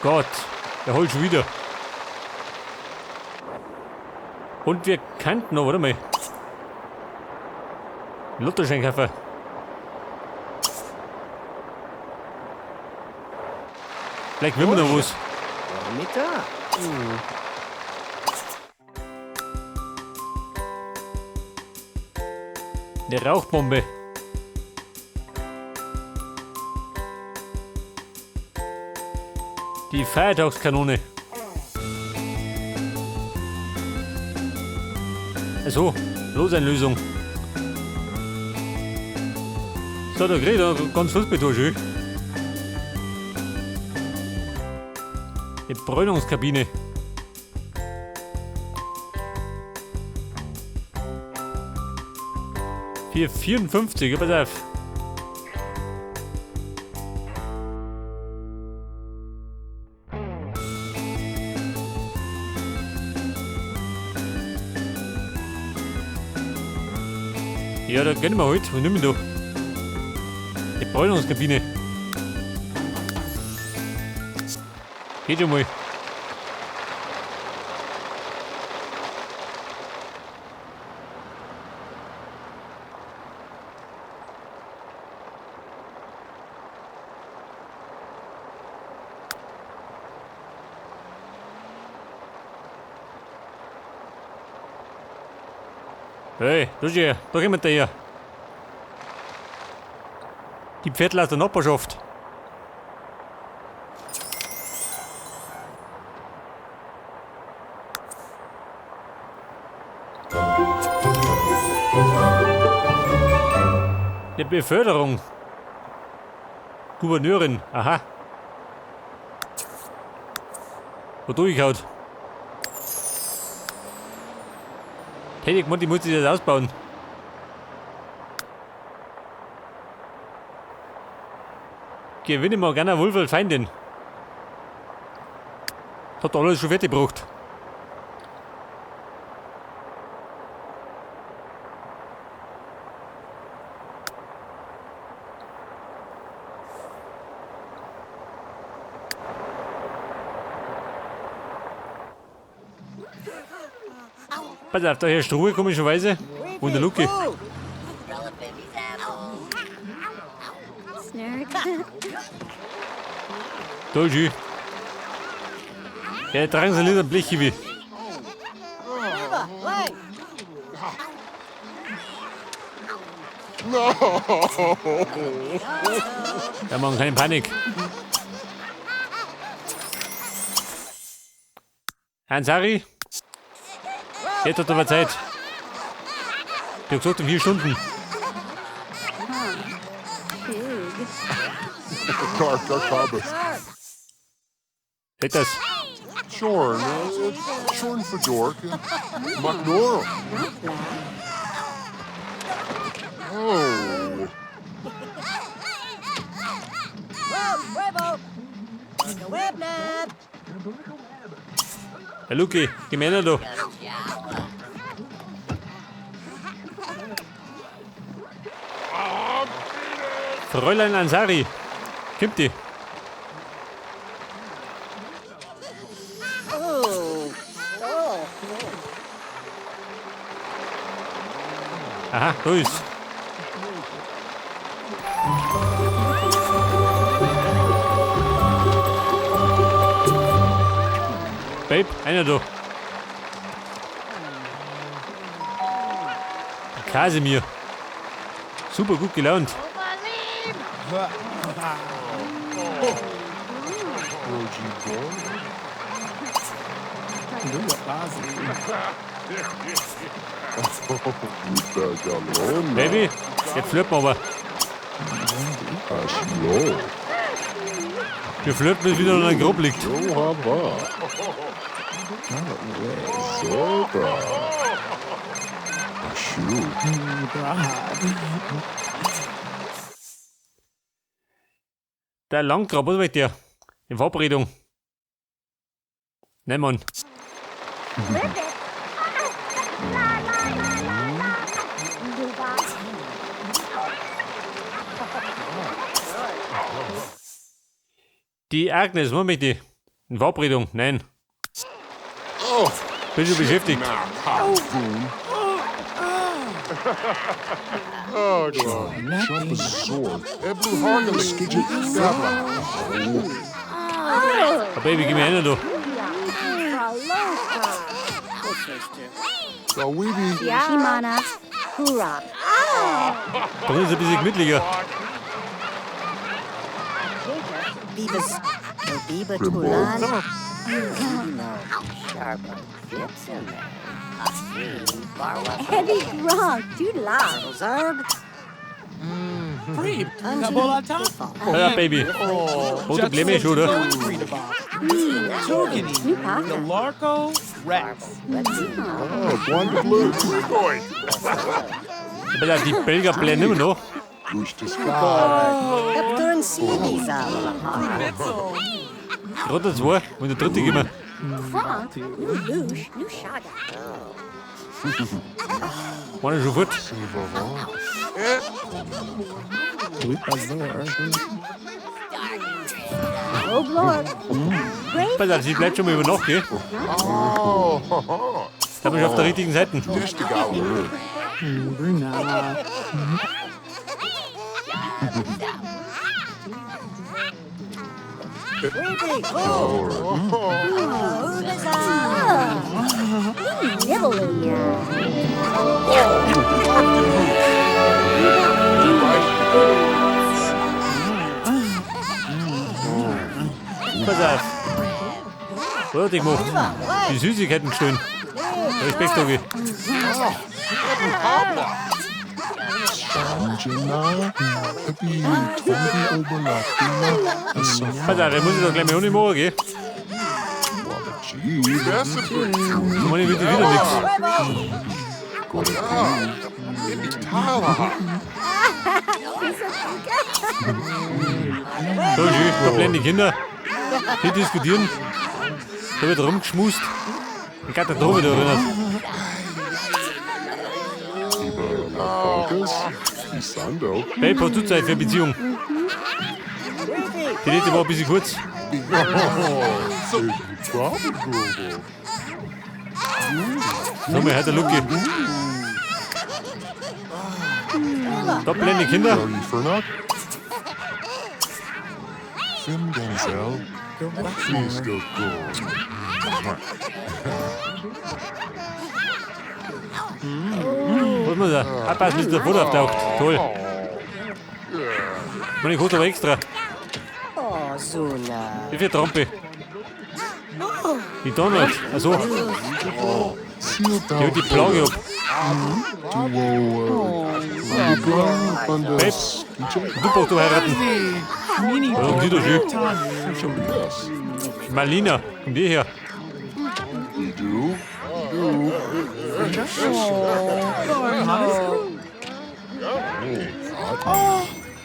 Gott, der holt schon wieder. Und wir kannten noch, warte mal. Lottoscheinkäfer. Vielleicht will man noch was. Mit da. Eine Rauchbombe. Die Feiertagskanone. Also, Loseinlösung. So, da kriegt er ganz Fußbeton schön. Die Bräunungskabine. Für 54, pass auf. Ja, da gehen wir halt. Was nehmen wir da? Die Bräunungskabine. Geht schon mal. Hey, da jemand her. Die Pferdler aus der Nachbarschaft. Die Beförderung. Gouverneurin, aha. Wo durchhaut. Hey, ich muss das ausbauen. Gewinne Morgana Wulfel Feindin. Hat alles schon fertig gebracht. Pass auf, da herrscht Ruhe komischerweise. Und der Luki. Toll schön. Ja, tragen Sie lieber Bleche wie. Da machen keine Panik. Hans-Harry? Jetzt hat aber Zeit. Ich hab gesagt, 4 Stunden. Seht das? Shorn, Shorn for Dork, McDorrell. Oh. Herr Luki, die Männer da. Fräulein Ansari, kommt die. Aha, da ist. Babe, einer da. Kasimir. Super gut gelaunt. Baby, jetzt flirten wir aber. Wir flirten, bis wieder in der Gruppe liegt. Der Langtrab, was will der? Die Verabredung. Nein, Mann. Die Agnes, was mit die? Eine Verabredung? Nein. Oh, Bin schon beschäftigt. now, Harpoon. Oh, God. Jump is sword. Eblu Hargale, Skidget, Dabla. Oh, Baby, gib mir einen, du. So, Weeby. Shimana. Hurra. Da ist es ein bisschen gemütlicher. Bibas. Biba Grimble. Tulan. Heavy Gronk. Doodla. Zerb. Free. Kabola top. Ja, Baby. Rote Blemme schon, oder? Togany. Nupaka. Larko. Rex. Oh, Wanda Blue. Boy. Aber ja, die Belgier bleiben immer noch. Durch the sky. Kapturn Seabees. Gerade zwei, und der dritte geben wir. Kronk. Lush. Lushaga. Einer schon fort. Oblord. Great. Pass auf, sie bleibt schon mal über Nacht, gell? Oh, ha, ha. Da bin ich auf der richtigen Seite. Dish the Gallery. Pass auf. Was ich gemacht? Die Süßigkeiten gestohlen. Respekt, Ogi. Jana, Happy, Tommy Oberlatina, Pass auf, ich muss doch gleich mal ohne machen, gell? Gee, that's a breakthrough. Dann mache ich wirklich wieder nichts. Tyler. So schön, da bleiben die Kinder. Die diskutieren. Da wird rumgeschmust. Ich kann da drüber wieder erinnert. Focus. Sando. Babe, hast du Zeit für eine Beziehung? Die letzte war ein bisschen kurz. So, mal heute Lucky. Da bleiben die Kinder. Are you Fernock? Fim Denzel. Please go go. Was muss er? Abpassen, bis der Futter auftaucht. Toll. Meine kostet aber extra. Oh, Zuna. Wie viel Trompe? Die Donald. Also, Seal die hat die Plage ab. Babe, du brauchst du heiraten. Mini. Ja, die doch schön. Yes. Marlina, komm die her. You do?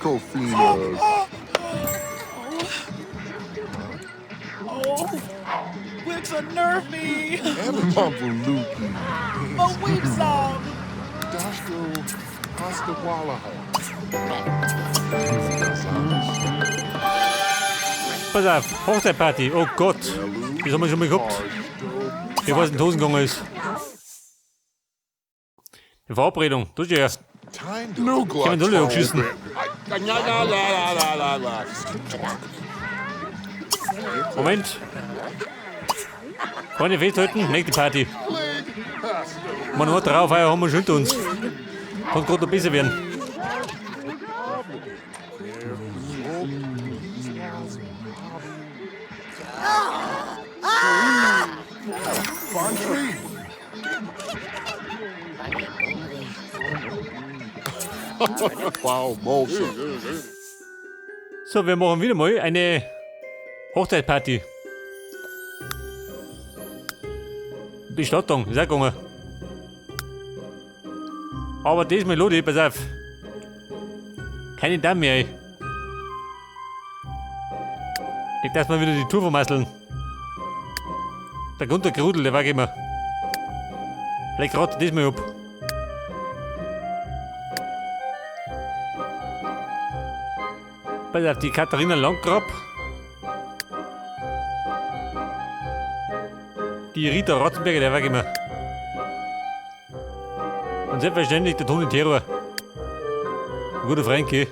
Kofi, Wix nerf me. Mambuluki. A weak song. Dashko, Hasta Wallaha. Pass auf, Hochzeitparty. Oh Gott, das haben wir schon mal gehabt. Ich weiß, in die Hosen gegangen ist. Die Verabredung, du ja. No Ich habe ihn angeschissen. Moment. Keine festhalten, nächste Party. Man hat drauf, haben wir schon hinter uns. Kann gerade noch besser werden. Wow, Molson. So, wir machen wieder mal eine Hochzeitsparty. Bestattung, ist auch gegangen. Aber diesmal, Leute, pass auf. Keine Damen mehr, ey. Nicht, dass wir wieder die Tour vermasseln. Der Gunter Grudel, der war immer. Vielleicht ratet das mal ab. Pass auf, die Katharina Landgrab. Die Rita Rotzenberger, der weg immer. Und selbstverständlich der Toni Terror. Ein guter Frankie.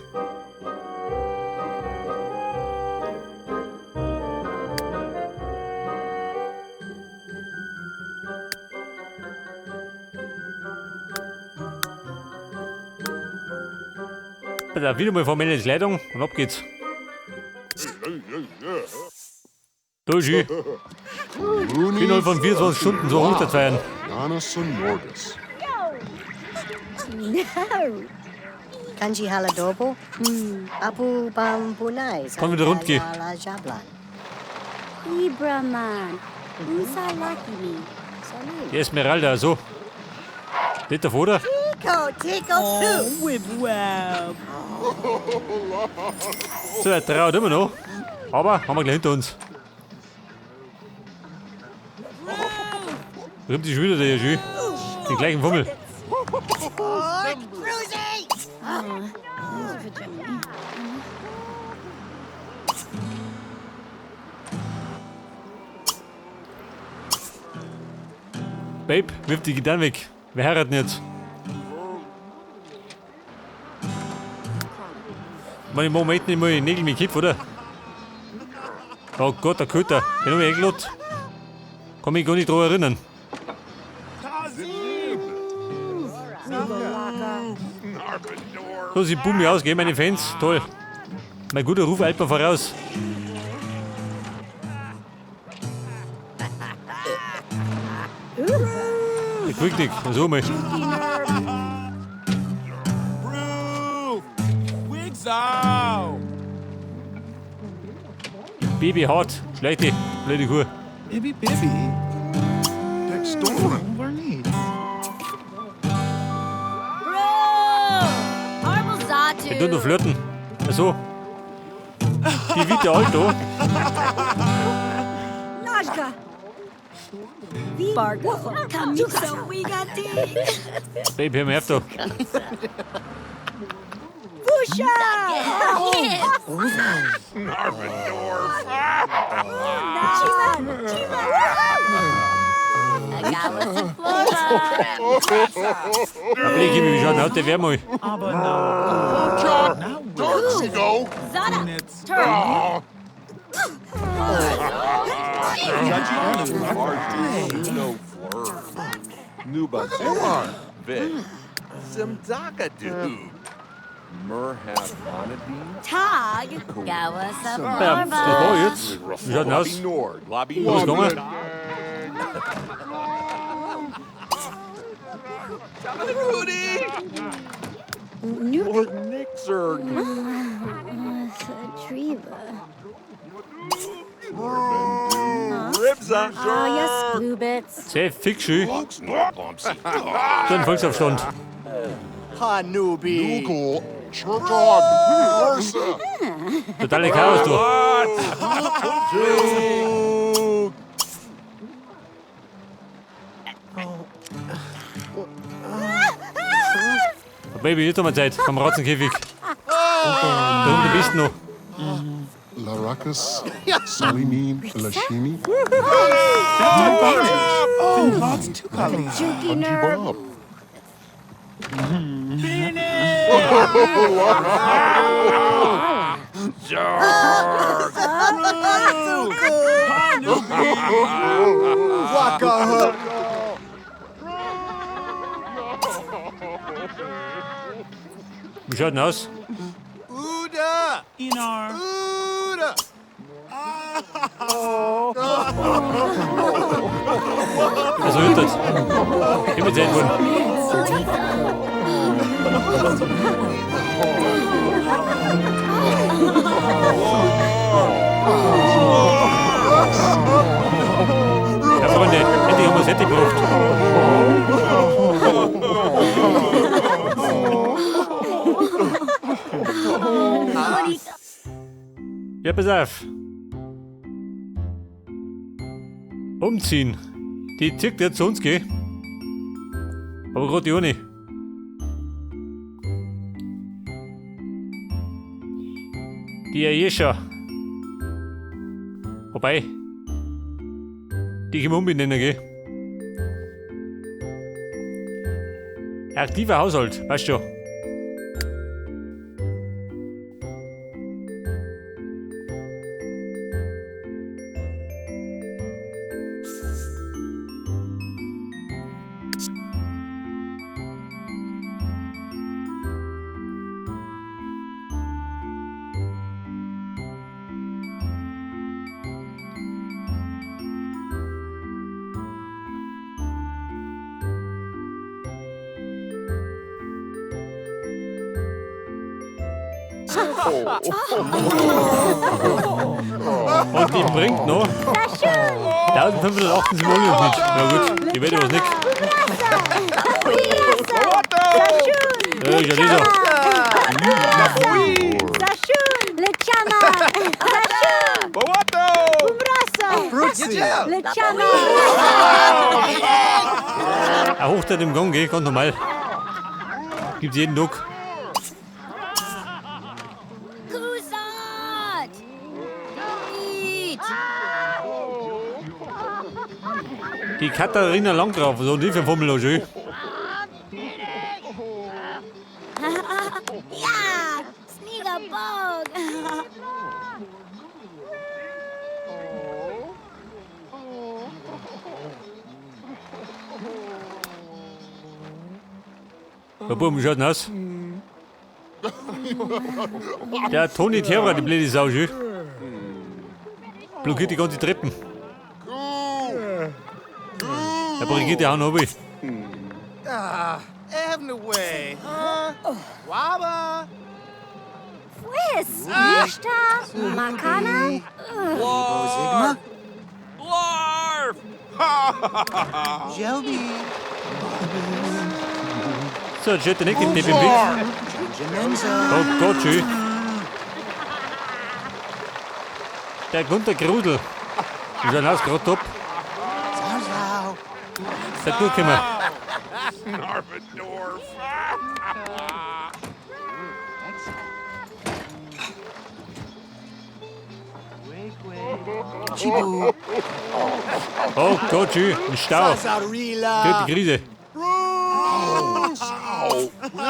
Also wieder mal formelle Entscheidung und ab geht's. Da schön. Innerhalb von 24 Stunden so Hochzeit feiern. Giannis Nordis. No. Kanji haladobo. Abu bambunai. Komm wieder rund, geh. La jablan. Ibraman, Usalakimi. Salut. Die Esmeralda, so. Nicht der Vater? Tico, Oh, too. Wibwab. So, der traut immer noch. Aber haben wir gleich hinter uns. Rimmt die Schüler der schön. Den gleichen Fummel. Babe, wirf die Gitarre weg. Wir heiraten jetzt. Meine Mama meint nicht mal Nägel mit Kipf, oder? Oh Gott, der Köter. Den hab ich eingeladen. Kann mich gar nicht dran erinnern. So sieht Bumi aus, gell, meine Fans? Toll. Mein guter Ruf eilt mir voraus. Der Quicknick, so mal. Roof. Wigs out. Baby hart, schlechte, blöde Kuh. Bibby, Bibby. Dextoren. Wir tun nur flirten. So. Die Vita Alto. Najka. Bargo. Kamisa Wigati. Baby, hör mir auf da. Busha. Blick wie schaut aus, der wär mal. Aber no. Not Darksigo. Zada. It's Turn. No Nuba Vic. Simdakadu. Murhab Hanadine. Tag. Ja, das war jetzt. Wie schaut denn aus? Lobby Nord. Lobby Was Nord. gegangen? Lord Nixer. Treva. Ribsa. Ah, yes, Glubits. Sehr fix schön. So ein Volksaufstand. Hanubi. Google. Chertog. Ursa. Totale Chaos, du. Baby, nicht um Zeit. Am Ratzenkäfig. Da unten bist du noch. Laracus. Salimin. Lashini. Lots to colors. Juki Anji nerve. Bob. Wie schaut denn aus? Uda. Inar. Uda. Also hört das. Immer Zeit wurden. Ja, Freunde, endlich haben wir das Handy gebraucht. Ja, pass auf. Umziehen. Die zirkt jetzt zu uns, gell? Aber gerade die ohne. Die Ayesha. Wobei. Die können wir umbenennen, gell? Aktiver Haushalt, weißt du schon. Und die bringt noch 1578 Simoleons mit. Na gut, ich werde was nicht. Ja, ich ja dieser. Sashun! Lechana! Sashun! Boato! Umbrasa! Lechana! Er hocht im Gang, gell? Ganz normal. Gibt's jeden Tag. Kusat! Eat! Die Katharina Langgraf, so die für Formel schön. Ja! Sneaker Bog! Der Buben schaut aus. Der Toni Terra, die blöde Sau, schön. Blockiert die ganze Treppen. Der Brigitte hauen runter. Having away, huh? Waba! Quiz! Nishta! Makana! Larf! Larf! Jelby! So, jetzt steht der nicht im Tipp im Blick. Oh Gott, schön. Der Gunter Grudel. Die schauen aus, gerade top. Der durchkommen. Narvendorf! Oh Gott, schön. Ein Stau. Dritte Krise. Ow!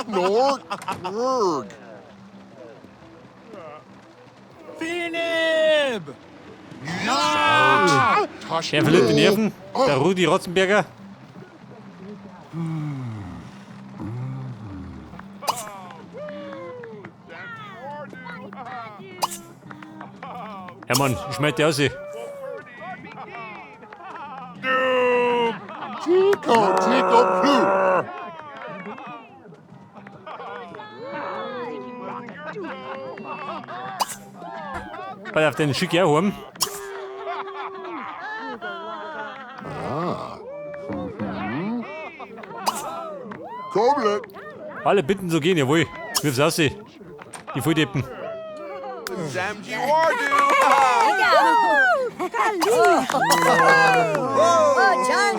Nord! Urg! Finib! Der verliert die Nerven. Der Rudi Rotzenberger. Ja Mann, ich schmeiß die aus. Chico, Chico, Blue! Bei auf den Schick heim. Koblet! Alle bitten so gehen, jawohl. Wirf's aus. Die Volldeppen. Damned you are, dude! Oh, John.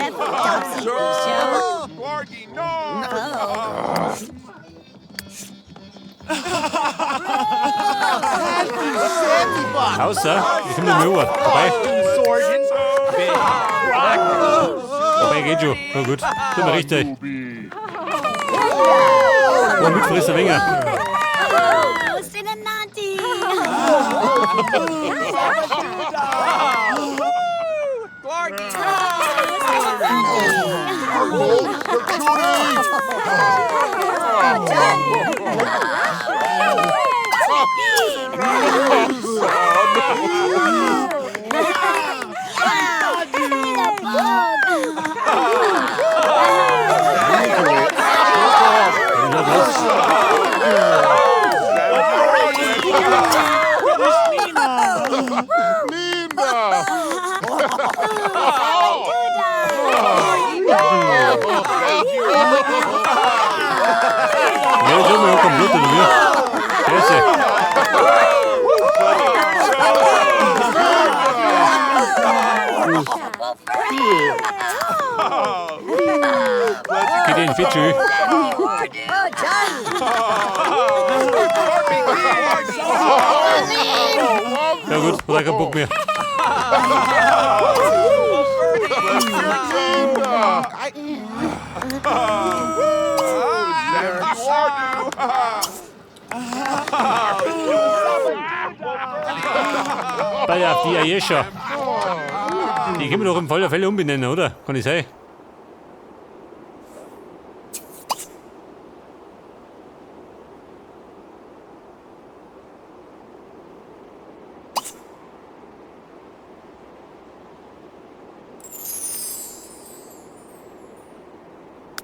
Largy, no! Außer, ich komm nicht mehr rüber. Vorbei. Sergeant! Vorbei geht schon. Na gut. Tut mir richtig. Ruby! Oh, Mitfresser Wenger. Oh, Sinanati! Linda! Ja, schau mal, kommt Blut in mir. Scheiße. Geht in Fitschü. Oh, John. Ja gut, hat er keinen Bock mehr. Damn you are, Bei auf die Ayesha. Die können wir doch im Fall der Fälle umbenennen, oder? Kann ich sagen?